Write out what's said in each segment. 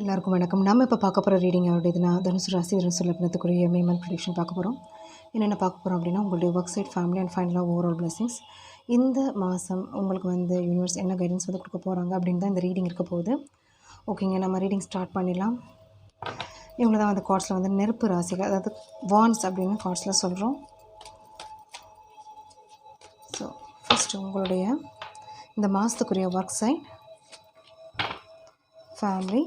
எல்லாருக்கும் வணக்கம். நம்ம இப்போ பார்க்க போகிற ரீடிங் அப்படின்னா தனுசு ராசி தனுசு லக்னத்துக்குரிய மே மந்த் ப்ரெடிக்ஷன் பார்க்க போகிறோம். என்னென்ன பார்க்க போகிறோம் அப்படின்னா உங்களுடைய ஒர்க் சைட், ஃபேமிலி அண்ட் ஃபைனலாக ஓவரால் பிளஸிங்ஸ். இந்த மாதம் உங்களுக்கு வந்து யூனிவர்ஸ் என்ன கைடன்ஸ் வந்து கொடுக்க போகிறாங்க அப்படின்னு தான் இந்த ரீடிங் இருக்க போகுது. ஓகேங்க, நம்ம ரீடிங் ஸ்டார்ட் பண்ணிடலாம். இவங்க தான் வந்து கார்ட்ஸில் வந்து நெருப்பு ராசிகள், அதாவது வான்ஸ் அப்படின்னு கார்ட்ஸில் சொல்கிறோம். ஸோ ஃபஸ்ட்டு உங்களுடைய இந்த மாதத்துக்குரிய ஒர்க் சைட், ஃபேமிலி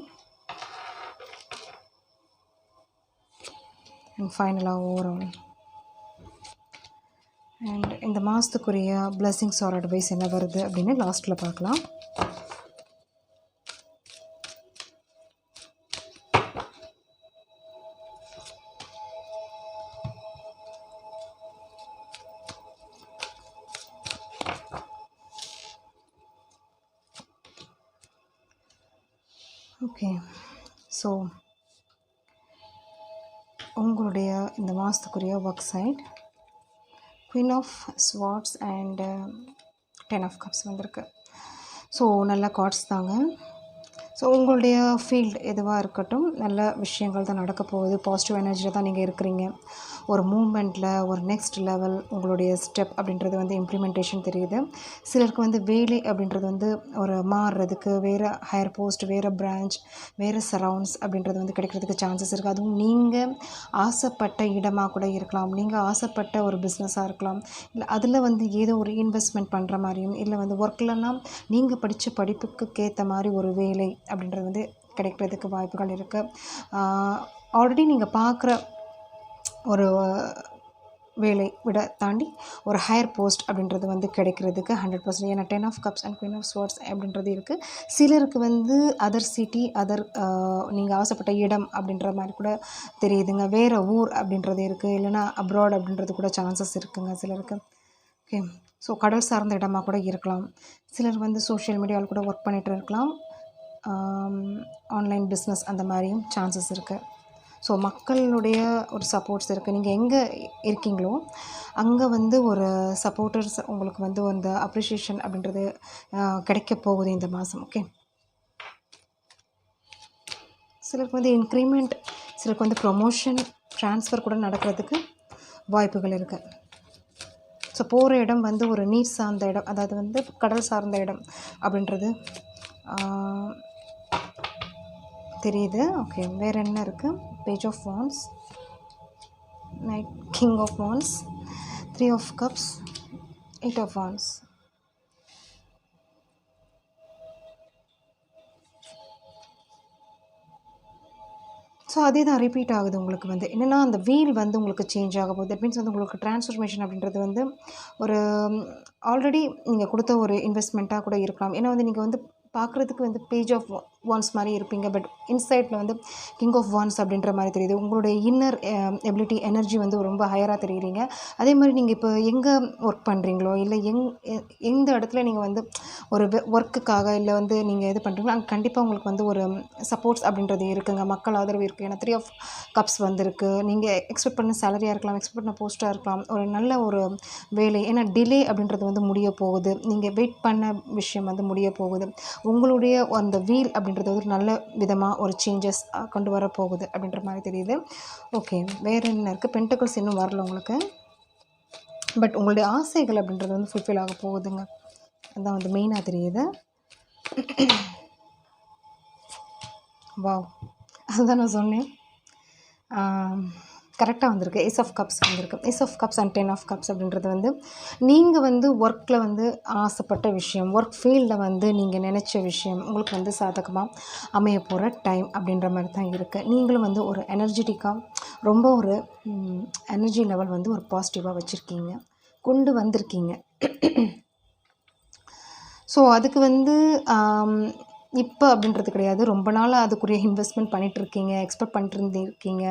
அண்ட் ஃபைனலாக ஓவரால். அண்ட் இந்த மாதத்துக்குரிய பிளெஸிங்ஸ் ஆர் அட்வைஸ் என்ன வருது அப்படின்னு லாஸ்ட்டில் பார்க்கலாம். ஓகே, ஸோ உங்களுடைய இந்த மாதத்துக்குரிய work side queen of swords and 10 of cups வந்திருக்கு. ஸோ நல்ல கார்ட்ஸ் தாங்க. ஸோ உங்களுடைய ஃபீல்டு எதுவாக இருக்கட்டும், நல்ல விஷயங்கள் தான் நடக்க போகுது. பாசிட்டிவ் எனர்ஜியில் தான் நீங்கள் இருக்கிறீங்க. ஒரு மூமெண்ட்டில் ஒரு நெக்ஸ்ட் லெவல் உங்களுடைய ஸ்டெப் அப்படின்றது வந்து இம்ப்ளிமெண்டேஷன் தெரியுது. சிலருக்கு வந்து வேலை அப்படின்றது வந்து ஒரு மாறுறதுக்கு, வேறு ஹையர் போஸ்ட், வேறு பிரான்ச், வேறு சரவுண்ட்ஸ் அப்படின்றது வந்து கிடைக்கிறதுக்கு சான்சஸ் இருக்குது. அதுவும் நீங்கள் ஆசைப்பட்ட இடமாக கூட இருக்கலாம், நீங்கள் ஆசைப்பட்ட ஒரு பிஸ்னஸாக இருக்கலாம், இல்லை அதில் வந்து ஏதோ ஒரு இன்வெஸ்ட்மெண்ட் பண்ணுற மாதிரியும், இல்லை வந்து ஒர்க்லனா நீங்கள் படித்த படிப்புக்கு ஏற்ற மாதிரி ஒரு வேலை அப்படின்றது வந்து கிடைக்கிறதுக்கு வாய்ப்புகள் இருக்குது. ஆல்ரெடி நீங்கள் பார்க்குற ஒரு வேலை விட தாண்டி ஒரு ஹையர் போஸ்ட் அப்படின்றது வந்து கிடைக்கிறதுக்கு 100%. ஏன்னா 10 of cups and queen of swords அப்படின்றது இருக்குது. சிலருக்கு வந்து அதர் சிட்டி, அதர் நீங்கள் ஆசைப்பட்ட இடம் அப்படின்ற மாதிரி கூட தெரியுதுங்க. வேறு ஊர் அப்படின்றது இருக்குது, இல்லைனா அப்ராட் அப்படின்றது கூட சான்சஸ் இருக்குங்க சிலருக்கு. ஓகே, ஸோ கடல் சார்ந்த இடமாக கூட இருக்கலாம். சிலர் வந்து சோஷியல் மீடியாவில் கூட ஒர்க் பண்ணிகிட்டு இருக்கலாம். ஆன்லைன் பிஸ்னஸ் அந்த மாதிரியும் சான்சஸ் இருக்குது. ஸோ மக்களுடைய ஒரு சப்போர்ட்ஸ் இருக்குது. நீங்கள் எங்கே இருக்கீங்களோ அங்கே வந்து ஒரு சப்போர்ட்டர்ஸ் உங்களுக்கு வந்து அந்த அப்ரிஷியேஷன் அப்படின்றது கிடைக்க போகுது இந்த மாதம். ஓகே, சிலருக்கு வந்து இன்க்ரிமெண்ட், சிலருக்கு வந்து ப்ரொமோஷன், ட்ரான்ஸ்ஃபர் கூட நடக்கிறதுக்கு வாய்ப்புகள் இருக்குது. ஸோ போகிற இடம் வந்து ஒரு நீர் சார்ந்த இடம், அதாவது வந்து கடல் சார்ந்த இடம் அப்படின்றது தெரியுது. ஓகே, வேறு என்ன இருக்குது? Page of wands, knight, king of wands, 3 of cups, 8 of wands. So அதே தான் ரிப்பீட் ஆகுது. உங்களுக்கு வந்து என்னென்னா அந்த வீல் வந்து உங்களுக்கு சேஞ்ச் ஆக போகுது. தட் மீன்ஸ் வந்து உங்களுக்கு ட்ரான்ஸ்ஃபர்மேஷன் அப்படின்றது வந்து ஒரு ஆல்ரெடி நீங்கள் கொடுத்த ஒரு இன்வெஸ்ட்மெண்ட்டாக கூட இருக்கலாம். ஏன்னா வந்து நீங்கள் வந்து பார்க்குறதுக்கு வந்து பேஜ் ஆஃப் வான்ஸ் மாதிரி இருப்பீங்க, பட் இன்சைட்டில் வந்து கிங் ஆஃப் வான்ஸ் அப்படின்ற மாதிரி தெரியுது. உங்களுடைய இன்னர் எபிலிட்டி, எனர்ஜி வந்து ரொம்ப ஹையராக தெரியுறீங்க. அதே மாதிரி நீங்கள் இப்போ எங்கே ஒர்க் பண்ணுறீங்களோ, இல்லை எந்த இடத்துல நீங்கள் வந்து ஒரு ஒர்க்குக்காக இல்லை வந்து நீங்கள் இது பண்ணுறீங்களோ அங்கே கண்டிப்பாக உங்களுக்கு வந்து ஒரு சப்போர்ட்ஸ் அப்படின்றது இருக்குங்க. மக்கள் ஆதரவு இருக்குது. ஏன்னா 3 ஆஃப் கப்ஸ் வந்திருக்கு. நீங்கள் எக்ஸ்பெக்ட் பண்ண சேலரியாக இருக்கலாம், எக்ஸ்பெக்ட் பண்ண போஸ்ட்டாக இருக்கலாம், ஒரு நல்ல ஒரு வேலை. ஏன்னா டிலே அப்படின்றது வந்து முடிய போகுது. நீங்கள் வெயிட் பண்ண விஷயம் வந்து முடிய போகுது. உங்களுடைய அந்த வீல் அப்படின்றது ஒரு நல்ல விதமாக ஒரு சேஞ்சஸ் கொண்டு வர போகுது அப்படின்ற மாதிரி தெரியுது. ஓகே, வேறு என்ன இருக்குது? பென்டக்கிள்ஸ் இன்னும் வரல உங்களுக்கு, பட் உங்களுடைய ஆசைகள் அப்படின்றது வந்து ஃபுல்ஃபில் ஆக போகுதுங்க. அதுதான் வந்து மெயினாக தெரியுது. வாவ், அதுதான் நான் சொன்னேன், கரெக்டாக வந்திருக்கு. ஏஸ் ஆஃப் கப்ஸ் வந்திருக்கு. Ace of cups and 10 of cups அப்படின்றது வந்து நீங்கள் வந்து ஒர்க்கில் வந்து ஆசைப்பட்ட விஷயம், ஒர்க் ஃபீல்டில் வந்து நீங்கள் நினச்ச விஷயம் உங்களுக்கு வந்து சாதகமாக அமைய போகிற டைம் அப்படின்ற மாதிரி தான் இருக்குது. நீங்களும் வந்து ஒரு எனர்ஜெட்டிக்காக ரொம்ப ஒரு எனர்ஜி லெவல் வந்து ஒரு பாசிட்டிவாக வச்சுருக்கீங்க, கொண்டு வந்திருக்கீங்க. ஸோ அதுக்கு வந்து இப்போ அப்படின்றது கிடையாது, ரொம்ப நாளாக அதுக்குரிய இன்வெஸ்ட்மெண்ட் பண்ணிகிட்ருக்கீங்க, எக்ஸ்பெக்ட் பண்ணிட்டுருந்துருக்கீங்க.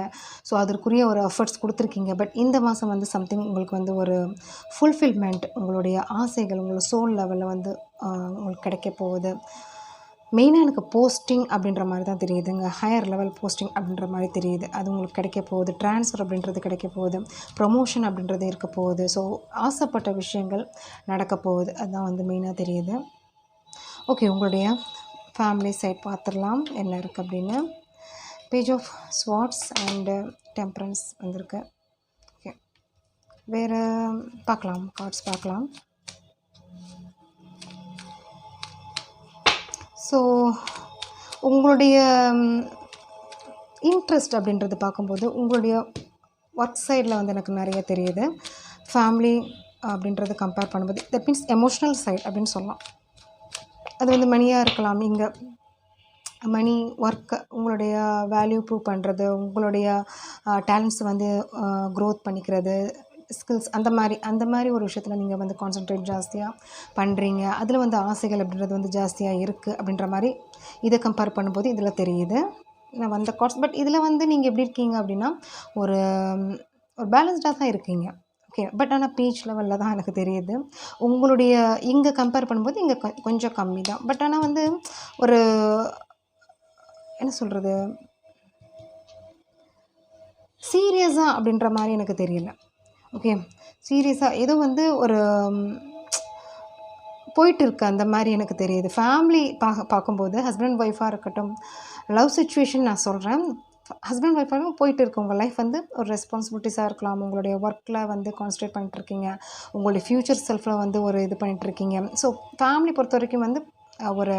ஸோ அதற்குரிய ஒரு எஃபர்ட்ஸ் கொடுத்துருக்கீங்க. பட் இந்த மாதம் வந்து சம்திங் உங்களுக்கு வந்து ஒரு ஃபுல்ஃபில்மெண்ட், உங்களுடைய ஆசைகள் உங்களோட சோல் லெவலில் வந்து உங்களுக்கு கிடைக்க போகுது. மெயினாக எனக்கு போஸ்டிங் அப்படின்ற மாதிரி தான் தெரியுதுங்க. ஹையர் லெவல் போஸ்டிங் அப்படின்ற மாதிரி தெரியுது. அது உங்களுக்கு கிடைக்க போகுது. ட்ரான்ஸ்ஃபர் அப்படின்றது கிடைக்க போகுது. ப்ரொமோஷன் அப்படின்றது இருக்க போகுது. ஸோ ஆசைப்பட்ட விஷயங்கள் நடக்க போகுது. அதுதான் வந்து மெயினாக தெரியுது. ஓகே, உங்களுடைய ஃபேமிலி சைட் பார்த்துடலாம் என்ன இருக்குது அப்படின்னு. Page of swords and temperance வந்திருக்கு. ஓகே, வேறு பார்க்கலாம், கார்ட்ஸ் பார்க்கலாம். ஸோ உங்களுடைய இன்ட்ரெஸ்ட் அப்படின்றது பார்க்கும்போது உங்களுடைய ஒர்க் சைடில் வந்து எனக்கு நிறைய தெரியுது. ஃபேமிலி அப்படின்றது கம்பேர் பண்ணும்போது தட் மீன்ஸ் எமோஷ்னல் சைட் அப்படின்னு சொல்லலாம். அது வந்து மணியாக இருக்கலாம். இங்கே மணி, ஒர்க்கு, உங்களுடைய வேல்யூ ப்ரூவ் பண்ணுறது, உங்களுடைய டேலண்ட்ஸ் வந்து க்ரோத் பண்ணிக்கிறது, ஸ்கில்ஸ், அந்த மாதிரி ஒரு விஷயத்தில் நீங்கள் வந்து கான்சன்ட்ரேட் ஜாஸ்தியாக பண்ணுறீங்க. அதில் வந்து ஆசைகள் அப்படின்றது வந்து ஜாஸ்தியாக இருக்குது அப்படின்ற மாதிரி இதை கம்பேர் பண்ணும்போது இதில் தெரியுது. நான் வந்த கார்ட்ஸ் பட் இதில் வந்து நீங்கள் எப்படி இருக்கீங்க அப்படின்னா ஒரு பேலன்ஸ்டாக தான் இருக்கீங்க. ஓகே, பட் ஆனால் பீச் லெவலில் தான் எனக்கு தெரியுது. உங்களுடைய இங்கே கம்பேர் பண்ணும்போது இங்கே கொஞ்சம் கம்மி தான். பட் ஆனால் வந்து ஒரு என்ன சொல்கிறது, சீரியஸாக அப்படின்ற மாதிரி எனக்கு தெரியல. ஓகே, சீரியஸாக ஏதோ வந்து ஒரு போயிட்டு இருக்கு அந்த மாதிரி எனக்கு தெரியுது. ஃபேமிலி பார்க்கும்போது ஹஸ்பண்ட் ஒய்ஃபாக இருக்கட்டும், லவ் சிச்சுவேஷன் நான் சொல்கிறேன், ஹஸ்பண்ட் ஒய்ஃபாகவும் போயிட்டு இருக்கு. உங்கள் லைஃப் வந்து ஒரு ரெஸ்பான்சிபிலிட்டிஸாக இருக்கலாம். உங்களுடைய ஒர்க்கில் வந்து கான்சன்ட்ரேட் பண்ணிட்டுருக்கீங்க, உங்களுடைய ஃப்யூச்சர் செல்ஃபில் வந்து ஒரு இது பண்ணிகிட்ருக்கீங்க. ஸோ ஃபேமிலி பொறுத்த வரைக்கும் வந்து ஒரு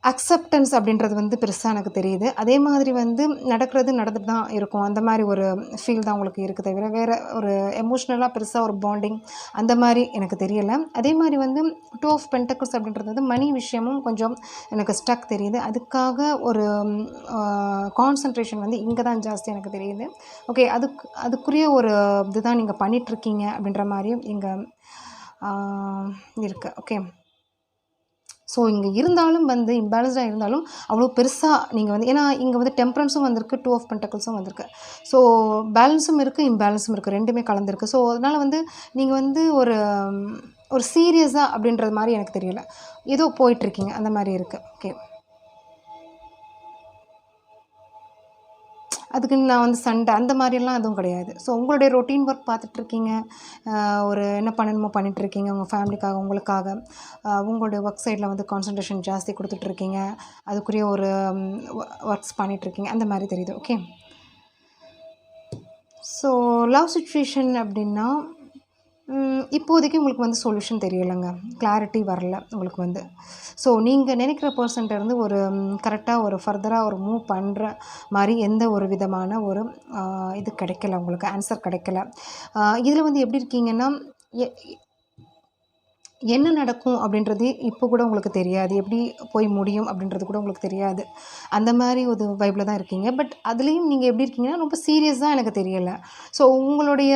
அக்செப்டன்ஸ் அப்படின்றது வந்து பெருசாக எனக்கு தெரியுது. அதே மாதிரி வந்து நடந்துட்டு தான் இருக்கும். அந்த மாதிரி ஒரு ஃபீல் தான் உங்களுக்கு இருக்குது தவிர வேறு ஒரு எமோஷ்னலாக பெருசாக ஒரு பாண்டிங் அந்த மாதிரி எனக்கு தெரியலை. அதே மாதிரி வந்து 2 ஆஃப் பென்டக்கிள்ஸ் அப்படின்றது வந்து மணி விஷயமும் கொஞ்சம் எனக்கு ஸ்டக் தெரியுது. அதுக்காக ஒரு கான்சன்ட்ரேஷன் வந்து இங்கே தான் ஜாஸ்தி எனக்கு தெரியுது. ஓகே, அதுக்குரிய ஒரு இதுதான் நீங்கள் பண்ணிகிட்ருக்கீங்க அப்படின்ற மாதிரியும் இங்கே இருக்குது. ஓகே, ஸோ இங்கே இருந்தாலும் வந்து இம்பேலன்ஸ்டாக இருந்தாலும் அவ்வளோ பெருசாக நீங்கள் வந்து ஏன்னா இங்கே வந்து டெம்பரன்ஸும் வந்திருக்கு, 2 ஆஃப் பென்டக்கிள்ஸும் வந்திருக்கு. ஸோ பேலன்ஸும் இருக்குது, இம்பேலன்ஸும் இருக்குது, ரெண்டுமே கலந்துருக்கு. ஸோ அதனால் வந்து நீங்கள் வந்து ஒரு சீரியஸாக அப்படின்றது மாதிரி எனக்கு தெரியல. ஏதோ போயிட்டுருக்கீங்க அந்த மாதிரி இருக்குது. ஓகே, அதுக்கு நான் வந்து சண்டை அந்த மாதிரிலாம் எதுவும் கிடையாது. ஸோ உங்களுடைய ரொட்டீன் ஒர்க் பார்த்துட்ருக்கீங்க, ஒரு என்ன பண்ணணுமோ பண்ணிகிட்ருக்கீங்க, உங்கள் ஃபேமிலிக்காக, உங்களுக்காக உங்களுடைய ஒர்க் சைடில் வந்து கான்சன்ட்ரேஷன் ஜாஸ்தி கொடுத்துட்ருக்கீங்க, அதுக்குரிய ஒரு ஒர்க்ஸ் பண்ணிகிட்ருக்கீங்க அந்த மாதிரி தெரியுது. ஓகே, ஸோ லவ் சிச்சுவேஷன் அப்படின்னா இப்போதைக்கு உங்களுக்கு வந்து சொல்யூஷன் தெரியலைங்க, கிளாரிட்டி வரல உங்களுக்கு வந்து. ஸோ நீங்கள் நினைக்கிற பர்சன்ட்டேருந்து ஒரு கரெக்டாக ஒரு ஃபர்தராக ஒரு மூவ் பண்ணுற மாதிரி எந்த ஒரு விதமான ஒரு இது கிடைக்கல, உங்களுக்கு ஆன்சர் கிடைக்கல. இதில் வந்து எப்படி இருக்கீங்கன்னா என்ன நடக்கும் அப்படின்றது இப்போ கூட உங்களுக்கு தெரியாது, எப்படி போய் முடியும் அப்படின்றது கூட உங்களுக்கு தெரியாது. அந்த மாதிரி ஒரு வைப்பில் தான் இருக்கீங்க. பட் அதுலேயும் நீங்கள் எப்படி இருக்கீங்கன்னா ரொம்ப சீரியஸாக எனக்கு தெரியலை. ஸோ உங்களுடைய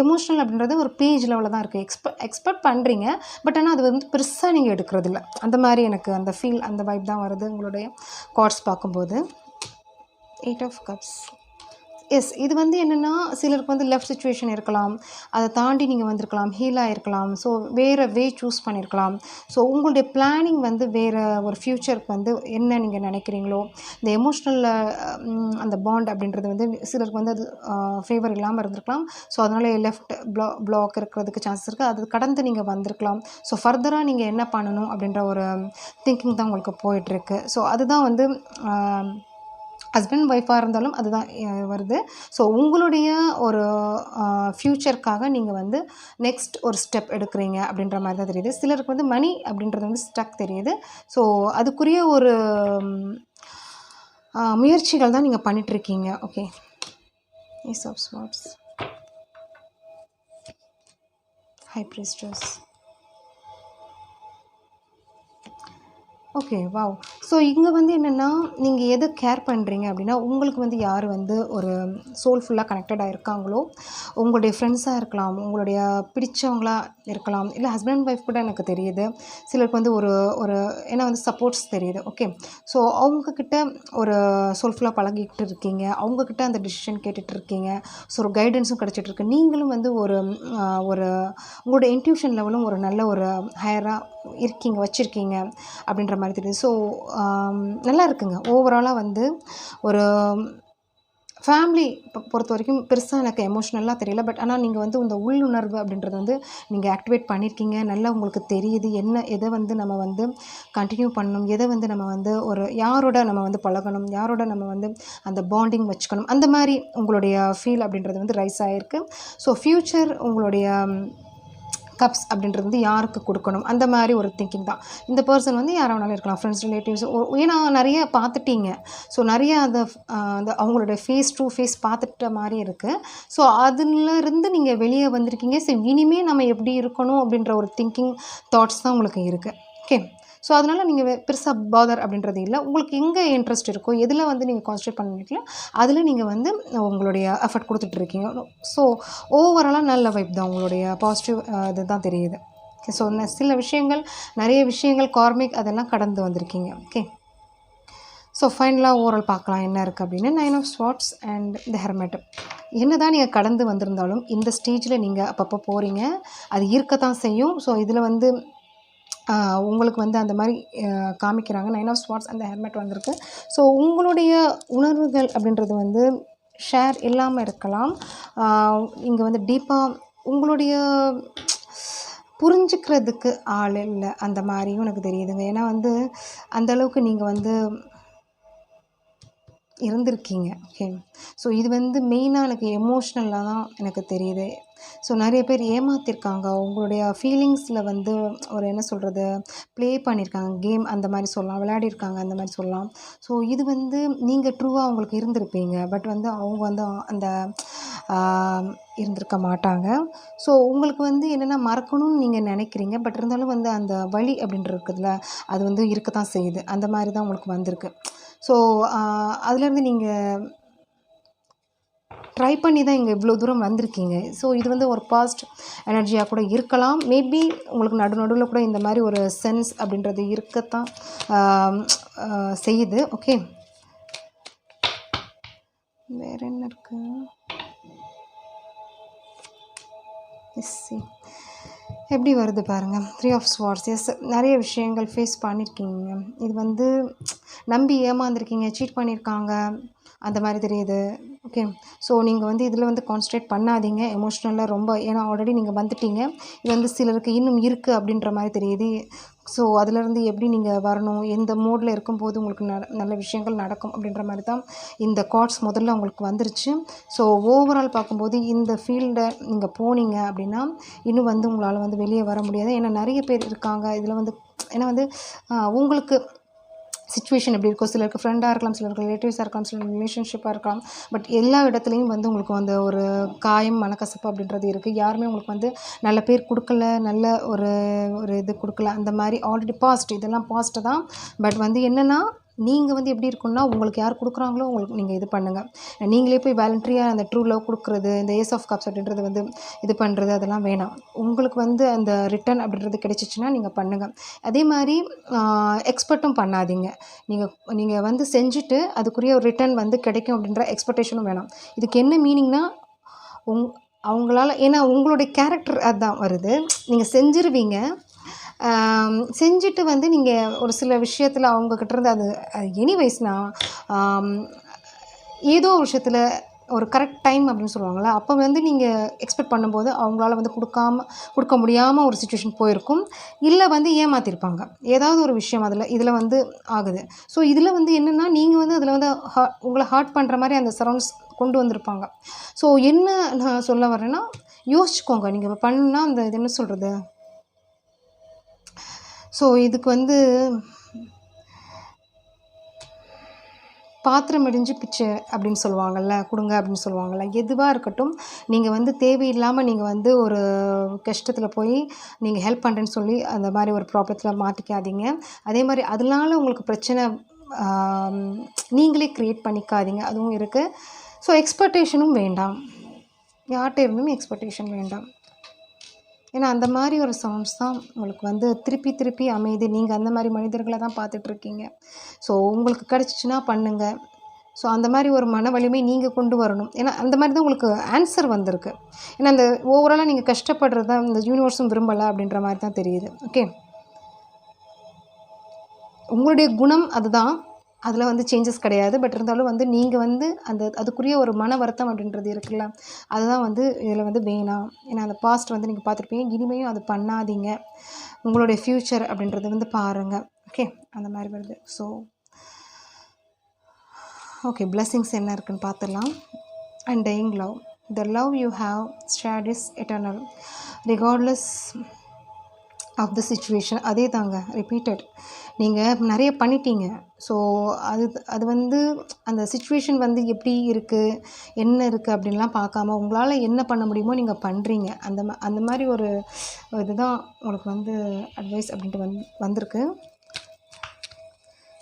எமோஷ்னல் அப்படின்றது ஒரு பேஜ் லெவலில் தான் இருக்குது. எக்ஸ்பெக்ட் பண்ணுறீங்க, பட் ஆனால் அது வந்து பெருசாக நீங்கள் எடுக்கிறதில்ல. அந்த மாதிரி எனக்கு அந்த ஃபீல், அந்த வைப் தான் வருது உங்களுடைய கார்ட்ஸ் பார்க்கும்போது. 8 ஆஃப் கப்ஸ். எஸ், இது வந்து என்னென்னா சிலருக்கு வந்து லெஃப்ட் சிச்சுவேஷன் இருக்கலாம், அதை தாண்டி நீங்கள் வந்திருக்கலாம், ஹீல் ஆகிருக்கலாம். ஸோ வேறு வே சூஸ் பண்ணியிருக்கலாம். ஸோ உங்களுடைய பிளானிங் வந்து வேறு ஒரு ஃப்யூச்சருக்கு வந்து என்ன நீங்கள் நினைக்கிறீங்களோ, இந்த எமோஷ்னலில் அந்த பாண்ட் அப்படின்றது வந்து சிலருக்கு வந்து அது ஃபேவர் இல்லாமல் இருந்திருக்கலாம். ஸோ அதனால் லெஃப்ட் பிளாக் இருக்கிறதுக்கு சான்சஸ் இருக்குது. அது கடந்து நீங்கள் வந்திருக்கலாம். ஸோ ஃபர்தராக நீங்கள் என்ன பண்ணணும் அப்படின்ற ஒரு திங்கிங் தான் உங்களுக்கு போயிட்டுருக்கு. ஸோ அதுதான் வந்து ஹஸ்பண்ட் ஒய்ஃபாக இருந்தாலும் அதுதான் வருது. ஸோ உங்களுடைய ஒரு ஃப்யூச்சருக்காக நீங்கள் வந்து நெக்ஸ்ட் ஒரு ஸ்டெப் எடுக்கிறீங்க அப்படின்ற மாதிரி தான் தெரியுது. சிலருக்கு வந்து மணி அப்படின்றது வந்து ஸ்டக் தெரியுது. ஸோ அதுக்குரிய ஒரு முயற்சிகள் தான் நீங்கள் பண்ணிகிட்ருக்கீங்க. Okay, ace of swords, high priestess. Okay, wow. So இங்கே வந்து என்னென்னா நீங்கள் எது கேர் பண்ணுறீங்க அப்படின்னா உங்களுக்கு வந்து யார் வந்து ஒரு சோல்ஃபுல்லாக கனெக்டடாக இருக்காங்களோ, உங்களுடைய ஃப்ரெண்ட்ஸாக இருக்கலாம், உங்களுடைய பிடிச்சவங்களா இருக்கலாம், இல்லை ஹஸ்பண்ட் ஒய்ஃப் கூட எனக்கு தெரியுது. சிலருக்கு வந்து ஒரு ஏன்னா வந்து சப்போர்ட்ஸ் தெரியுது. ஓகே, ஸோ அவங்கக்கிட்ட ஒரு சோல்ஃபுல்லாக பழகிக்கிட்டு இருக்கீங்க, அவங்கக்கிட்ட அந்த டிசிஷன் கேட்டுட்ருக்கீங்க. ஸோ ஒரு கைடன்ஸும் கிடச்சிட்ருக்கு. நீங்களும் வந்து ஒரு உங்களோட இன்ட்யூஷன் லெவலும் ஒரு நல்ல ஒரு ஹையராக வச்சுருக்கீங்க அப்படின்ற மாதிரி தெரியுது. ஸோ நல்லா இருக்குங்க. ஓவராலாக வந்து ஒரு ஃபேமிலி பொறுத்த வரைக்கும் பெருசாக எனக்கு எமோஷ்னலாக தெரியல. பட் ஆனால் நீங்கள் வந்து இந்த உள்ளுணர்வு அப்படின்றது வந்து நீங்கள் ஆக்டிவேட் பண்ணியிருக்கீங்க. நல்லா உங்களுக்கு தெரியுது எதை வந்து நம்ம வந்து கண்டினியூ பண்ணணும், எதை வந்து நம்ம வந்து ஒரு யாரோட நம்ம வந்து பழகணும், யாரோட நம்ம வந்து அந்த பாண்டிங் வச்சுக்கணும், அந்த மாதிரி உங்களுடைய ஃபீல் அப்படின்றது வந்து ரைஸ் ஆகிருக்கு. ஸோ ஃப்யூச்சர் உங்களுடைய கப்ஸ் அப்படின்றது வந்து யாருக்கு கொடுக்கணும், அந்த மாதிரி ஒரு திங்கிங் தான். இந்த பர்சன் வந்து யாராக வேணாலும் இருக்கலாம், ஃப்ரெண்ட்ஸ், ரிலேட்டிவ்ஸ். ஏன்னா நிறைய பார்த்துட்டீங்க. ஸோ நிறைய அந்த அவங்களோட ஃபேஸ் டு ஃபேஸ் பார்த்துட்ட மாதிரி இருக்குது. ஸோ அதுலேருந்து நீங்கள் வெளியே வந்திருக்கீங்க. ஸோ இனிமேல் நம்ம எப்படி இருக்கணும் அப்படின்ற ஒரு திங்கிங் தாட்ஸ் தான் உங்களுக்கு இருக்குது. ஓகே. ஸோ அதனால் நீங்கள் பெருசாக பாதர் அப்படின்றது இல்லை. உங்களுக்கு எங்கே இன்ட்ரெஸ்ட் இருக்கோ, எதில் வந்து நீங்கள் கான்சன்ட்ரேட் பண்ணிக்கலாம், அதில் நீங்கள் வந்து உங்களுடைய எஃபர்ட் கொடுத்துட்ருக்கீங்க. ஸோ ஓவராலாக நல்ல வைப் தான், உங்களுடைய பாசிட்டிவ் இது தான் தெரியுது. ஓகே. ஸோ சில விஷயங்கள், நிறைய விஷயங்கள் கார்மிக் அதெல்லாம் கடந்து வந்திருக்கீங்க. ஓகே. ஸோ ஃபைனலாக ஓவரால் பார்க்கலாம் என்ன இருக்குது அப்படின்னு. 9 of Swords and the hermit. என்ன தான் நீங்கள் கடந்து வந்திருந்தாலும் இந்த ஸ்டேஜில் நீங்கள் அப்பப்போ போகிறீங்க, அது இருக்கத்தான் செய்யும். ஸோ இதில் வந்து உங்களுக்கு வந்து அந்த மாதிரி காமிக்கிறாங்க. 9 of Swords அந்த ஹெர்மெட் வந்திருக்கு. ஸோ உங்களுடைய உணர்வுகள் அப்படின்றது வந்து ஷேர் இல்லாமல் இருக்கலாம். இங்கே வந்து டீப்பாக உங்களுடைய புரிஞ்சுக்கிறதுக்கு ஆள் இல்லை, அந்த மாதிரியும் எனக்கு தெரியுதுங்க. ஏன்னா வந்து அந்தளவுக்கு நீங்கள் வந்து இருந்திருக்கீங்க. ஓகே. ஸோ இது வந்து மெயினாக எனக்கு எமோஷ்னலாக தான் எனக்கு தெரியுது. ஸோ நிறைய பேர் ஏமாற்றிருக்காங்க. உங்களுடைய ஃபீலிங்ஸில் வந்து ஒரு என்ன சொல்கிறது, ப்ளே பண்ணியிருக்காங்க, கேம் அந்த மாதிரி சொல்லலாம், விளையாடிருக்காங்க அந்த மாதிரி சொல்லலாம். ஸோ இது வந்து நீங்கள் ட்ரூவாக அவங்களுக்கு இருந்திருப்பீங்க. பட் வந்து அவங்க வந்து அந்த இருந்திருக்க மாட்டாங்க. ஸோ உங்களுக்கு வந்து என்னென்னா மறக்கணும்னு நீங்கள் நினைக்கிறீங்க. பட் இருந்தாலும் வந்து அந்த வலி அப்படின்றது இருக்குதுல்ல, அது வந்து இருக்க தான் செய்யுது. அந்த மாதிரி தான் உங்களுக்கு வந்திருக்கு. ஸோ அதுலேருந்து நீங்கள் ட்ரை பண்ணி தான் இங்கே இவ்வளோ தூரம் வந்திருக்கீங்க. ஸோ இது வந்து ஒரு பாசிட்டிவ் எனர்ஜியாக கூட இருக்கலாம். மேபி உங்களுக்கு நடுவில் கூட இந்த மாதிரி ஒரு சென்ஸ் அப்படின்றது இருக்கத்தான் செய்யுது. ஓகே. வேறு என்ன இருக்குது? எப்படி வருது பாருங்கள். 3 of Swords. எஸ், நிறைய விஷயங்கள் ஃபேஸ் பண்ணியிருக்கீங்க. இது வந்து நம்பி ஏமாந்துருக்கீங்க, சீட் பண்ணியிருக்காங்க, அந்த மாதிரி தெரியுது. ஓகே. ஸோ நீங்கள் வந்து இதில் வந்து கான்சன்ட்ரேட் பண்ணாதீங்க எமோஷ்னலாக ரொம்ப. ஏன்னா ஆல்ரெடி நீங்கள் வந்துட்டீங்க. இது வந்து சிலருக்கு இன்னும் இருக்குது அப்படின்ற மாதிரி தெரியுது. ஸோ அதிலேருந்து எப்படி நீங்கள் வரணும், எந்த மோடில் இருக்கும்போது உங்களுக்கு நல்ல விஷயங்கள் நடக்கும் அப்படின்ற மாதிரி தான் இந்த கார்ட்ஸ் முதல்ல உங்களுக்கு வந்துருச்சு. ஸோ ஓவரால் பார்க்கும்போது இந்த ஃபீல்டை நீங்கள் போனீங்க அப்படின்னா இன்னும் வந்து உங்களால் வந்து வெளியே வர முடியாது. ஏன்னா நிறைய பேர் இருக்காங்க இதில் வந்து. ஏன்னா வந்து உங்களுக்கு சிச்சுவேஷன் எப்படி இருக்கும், சிலருக்கு ஃப்ரெண்டாக இருக்கலாம், சிலருக்கு ரிலேட்டிவ்ஸாக இருக்கலாம், சிலருக்கு ரிலேஷன்ஷிப்பாக இருக்கலாம். பட் எல்லா இடத்துலையும் வந்து உங்களுக்கு வந்து ஒரு காயம், மனக்கசப்பு அப்படின்றது இருக்குது. யாருமே உங்களுக்கு வந்து நல்ல பேர் கொடுக்கல, நல்ல ஒரு இது கொடுக்கல. அந்த மாதிரி ஆல்ரெடி பாஸ்ட், இதெல்லாம் பாஸ்ட்டு தான். பட் வந்து என்னென்னா நீங்கள் வந்து எப்படி இருக்குன்னா, உங்களுக்கு யார் கொடுக்குறாங்களோ உங்களுக்கு நீங்கள் இது பண்ணுங்கள். நீங்களே போய் வாலண்டரியாக அந்த ட்ரூ லவ் கொடுக்குறது, இந்த ஏஸ் ஆஃப் கப்ஸ் அப்படின்றது வந்து இது பண்ணுறது அதெல்லாம் வேணாம். உங்களுக்கு வந்து அந்த ரிட்டன் அப்படின்றது கிடைச்சிச்சின்னா நீங்கள் பண்ணுங்கள். அதே மாதிரி எக்ஸ்பெக்ட்டும் பண்ணாதீங்க. நீங்கள் வந்து செஞ்சுட்டு அதுக்குரிய ஒரு ரிட்டன் வந்து கிடைக்கும் அப்படின்ற எக்ஸ்பெக்டேஷனும் வேணாம். இதுக்கு என்ன மீனிங்னா, அவங்களால, ஏன்னா உங்களுடைய கேரக்டர் அதுதான் வருது. நீங்கள் செஞ்சிருவீங்க. செஞ்சுட்டு வந்து நீங்கள் ஒரு சில விஷயத்தில் அவங்கக்கிட்டேருந்து அது எனிவைஸ்னால் ஏதோ ஒரு விஷயத்தில் ஒரு கரெக்ட் டைம் அப்படின்னு சொல்லுவாங்கள்ல, அப்போ வந்து நீங்கள் எக்ஸ்பெக்ட் பண்ணும்போது அவங்களால வந்து கொடுக்க முடியாமல் ஒரு சிச்சுவேஷன் போயிருக்கும். இல்லை வந்து ஏமாற்றிருப்பாங்க, ஏதாவது ஒரு விஷயம் இதில் வந்து ஆகுது. ஸோ இதில் வந்து என்னென்னா நீங்கள் வந்து அதில் வந்து உங்களை ஹர்ட் பண்ணுற மாதிரி அந்த சரௌண்ட்ஸ் கொண்டு வந்திருப்பாங்க. ஸோ என்ன நான் சொல்ல வரேன்னா, யோசிச்சுக்கோங்க. நீங்கள் இப்போ பண்ணுன்னா அந்த இது என்ன சொல்கிறது. ஸோ இதுக்கு வந்து பாத்திரம் இடிஞ்சு பிச்சை அப்படின்னு சொல்லுவாங்கள்ல, கொடுங்க அப்படின்னு சொல்லுவாங்கள்ல, எதுவாக இருக்கட்டும். நீங்கள் வந்து தேவையில்லாமல் நீங்கள் வந்து ஒரு கஷ்டத்தில் போய் நீங்கள் ஹெல்ப் பண்ணுறேன்னு சொல்லி அந்த மாதிரி ஒரு ப்ராப்ளத்தில் மாட்டிக்காதீங்க. அதே மாதிரி அதனால உங்களுக்கு பிரச்சனை நீங்களே க்ரியேட் பண்ணிக்காதீங்க, அதுவும் இருக்குது. ஸோ எக்ஸ்பெக்டேஷனும் வேண்டாம், யார்கிட்ட இருந்தும் எக்ஸ்பெக்டேஷன் வேண்டாம். ஏன்னா அந்த மாதிரி ஒரு சவுண்ட்ஸ் தான் உங்களுக்கு வந்து திருப்பி அமையுது. நீங்கள் அந்த மாதிரி மனிதர்களை தான் பார்த்துட்ருக்கீங்க. ஸோ உங்களுக்கு கிடச்சிச்சின்னா பண்ணுங்கள். ஸோ அந்த மாதிரி ஒரு மன வலிமை நீங்கள் கொண்டு வரணும். ஏன்னா அந்த மாதிரி தான் உங்களுக்கு ஆன்சர் வந்திருக்கு. ஏன்னா அந்த ஓவராலாக நீங்கள் கஷ்டப்படுறது தான் இந்த யூனிவர்ஸும் விரும்பலை அப்படின்ற மாதிரி தான் தெரியுது. ஓகே. உங்களுடைய குணம் அதுதான். அதில் வந்து சேஞ்சஸ் கிடையாது. பட் இருந்தாலும் வந்து நீங்கள் வந்து அதுக்குரிய ஒரு மன வருத்தம் அப்படின்றது இருக்குல்ல, அதுதான் வந்து இதில் வந்து வேணாம். ஏன்னா அந்த பாஸ்ட் வந்து நீங்கள் பார்த்துருப்பீங்க. இனிமேயும் அது பண்ணாதீங்க. உங்களுடைய ஃப்யூச்சர் அப்படின்றது வந்து பாருங்கள். ஓகே, அந்த மாதிரி வருது. ஸோ ஓகே, பிளெஸிங்ஸ் என்ன இருக்குன்னு பார்த்துடலாம். Undying love. The love you have shared is eternal, regardless of the situation. அதே தாங்க, ரிப்பீட்டட். நீங்கள் நிறைய பண்ணிட்டீங்க. ஸோ அது வந்து அந்த சுச்சுவேஷன் வந்து எப்படி இருக்குது, என்ன இருக்குது அப்படின்லாம் பார்க்காம உங்களால் என்ன பண்ண முடியுமோ நீங்கள் பண்ணுறீங்க. அந்த மாதிரி ஒரு இதுதான் உங்களுக்கு வந்து அட்வைஸ் அப்படின்ட்டு வந்திருக்கு.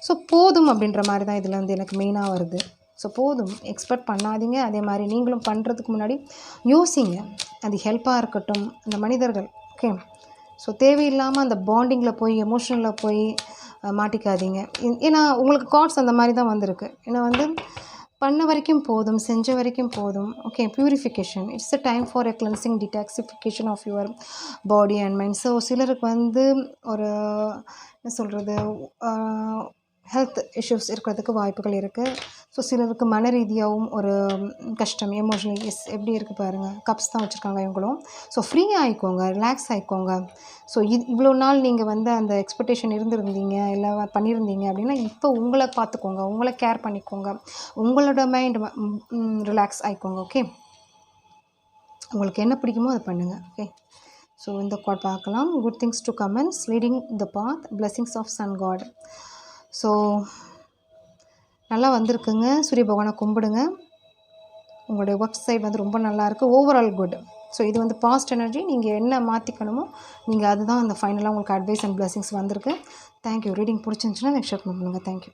ஸோ போதும் அப்படின்ற மாதிரி தான் இதில் வந்து எனக்கு மெயினாக வருது. ஸோ போதும், எக்ஸ்பெக்ட் பண்ணாதீங்க. அதே மாதிரி நீங்களும் பண்ணுறதுக்கு முன்னாடி யோசிங்க. அது ஹெல்ப்பாக இருக்கட்டும், அந்த மனிதர்கள். ஓகே, ஸோ தேவையில்லாமல் அந்த பாண்டிங்கில் போய் எமோஷனலில் போய் மாட்டிக்காதீங்க. ஏன்னா உங்களுக்கு கார்ட்ஸ் அந்த மாதிரி தான் வந்திருக்கு. ஏன்னா வந்து பண்ண வரைக்கும் போதும், செஞ்ச வரைக்கும் போதும். Okay, purification. It's a time for a cleansing detoxification of your body and mind. So சிலருக்கு வந்து ஒரு என்ன சொல்கிறது, ஹெல்த் இஷ்யூஸ் இருக்கிறதுக்கு வாய்ப்புகள் இருக்குது. ஸோ சிலருக்கு மன ரீதியாகவும் ஒரு கஷ்டம், எமோஷனல் எப்படி இருக்குது பாருங்கள். கப்ஸ் தான் வச்சுருக்காங்க இவங்களும். ஸோ ஃப்ரீ ஆகிக்கோங்க, ரிலாக்ஸ் ஆகிக்கோங்க. ஸோ இவ்வளோ நாள் நீங்கள் வந்து அந்த எக்ஸ்பெக்டேஷன் இருந்திருந்தீங்க, இல்லை பண்ணியிருந்தீங்க அப்படின்னா இப்போ உங்களை பார்த்துக்கோங்க, உங்களை கேர் பண்ணிக்கோங்க, உங்களோட மைண்ட் ரிலாக்ஸ் ஆகிக்கோங்க. ஓகே, உங்களுக்கு என்ன பிடிக்குமோ அதை பண்ணுங்கள். ஓகே, ஸோ இந்த கார்ட் பார்க்கலாம். Good things to comments, leading the path, blessings of sun god. So நல்லா வந்திருக்குங்க. சூரிய பகவானை கும்பிடுங்க. உங்களுடைய ஒர்க் சைட் வந்து ரொம்ப நல்லாயிருக்கு. Overall good. ஸோ இது வந்து பாஸ்ட் எனர்ஜி. நீங்கள் என்ன மாற்றிக்கணுமோ நீங்கள் அதுதான் அந்த ஃபைனலாக உங்களுக்கு அட்வைஸ் அண்ட் பிளெஸிங்ஸ் வந்திருக்கு. தேங்க்யூ. ரீடிங் பிடிச்சிருந்துச்சுன்னா நெக்ஸ்ட் ஷேர் பண்ணுங்கள். தேங்க்யூ.